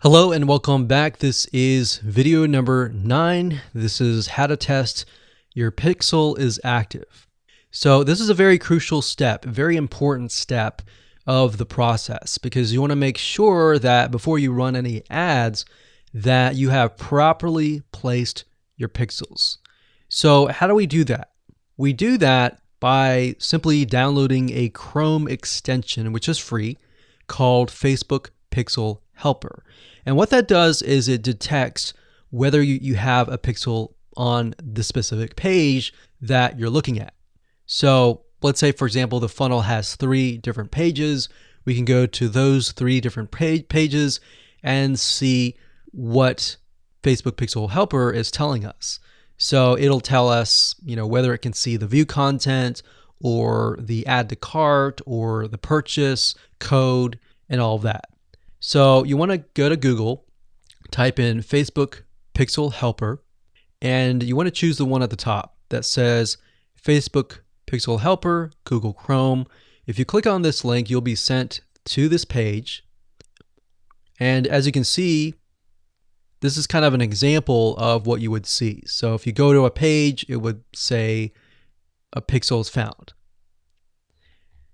Hello and welcome back. This is video number 9. This is how to test your pixel is active. So this is a very crucial step, a very important step of the process, because you want to make sure that before you run any ads that you have properly placed your pixels. So how do we do that? We do that by simply downloading a Chrome extension, which is free, called Facebook Pixel Helper. And what that does is it detects whether you have a pixel on the specific page that you're looking at. So let's say, for example, the funnel has 3 different pages. We can go to those 3 different pages and see what Facebook Pixel Helper is telling us. So it'll tell us, whether it can see the view content or the add to cart or the purchase code and all of that. So you want to go to Google, type in Facebook Pixel Helper, and you want to choose the one at the top that says Facebook Pixel Helper, Google Chrome. If you click on this link, you'll be sent to this page. And as you can see, this is kind of an example of what you would see. So if you go to a page, it would say a pixel is found.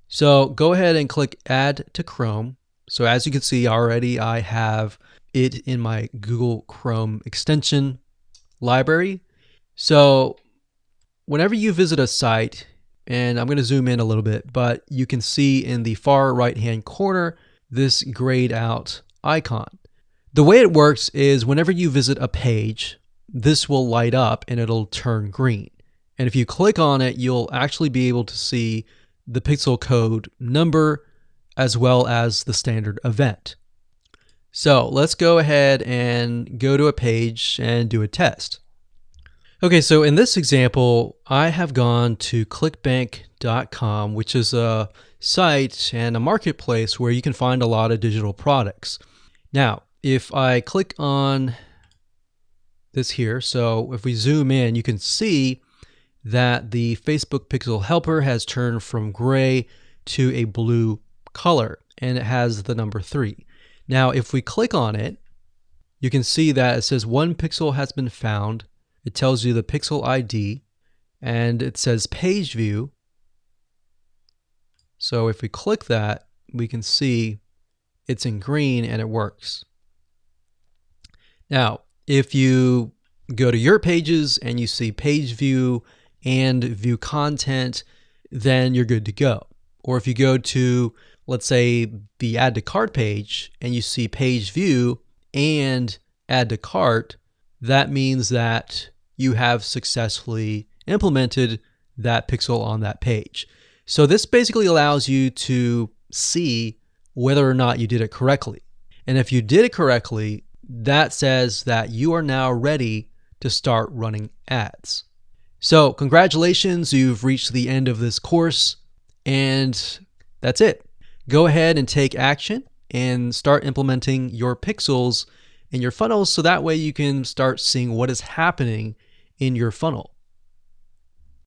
So go ahead and click Add to Chrome. So as you can see already, I have it in my Google Chrome extension library. So whenever you visit a site, and I'm going to zoom in a little bit, but you can see in the far right-hand corner, this grayed out icon. The way it works is whenever you visit a page, this will light up and it'll turn green. And if you click on it, you'll actually be able to see the pixel code number as well as the standard event. So let's go ahead and go to a page and do a test. Okay, so in this example, I have gone to clickbank.com, which is a site and a marketplace where you can find a lot of digital products. Now, if I click on this here, so if we zoom in, you can see that the Facebook Pixel Helper has turned from gray to a blue color, and it has the number 3. Now, if we click on it, you can see that it says 1 pixel has been found. It tells you the pixel ID, and it says page view. So if we click that, we can see it's in green and it works. Now, if you go to your pages and you see page view and view content, then you're good to go. Or if you go to, let's say, the add to cart page and you see page view and add to cart, that means that you have successfully implemented that pixel on that page. So this basically allows you to see whether or not you did it correctly. And if you did it correctly, that says that you are now ready to start running ads. So congratulations, you've reached the end of this course. And that's it. Go ahead and take action and start implementing your pixels in your funnels so that way you can start seeing what is happening in your funnel.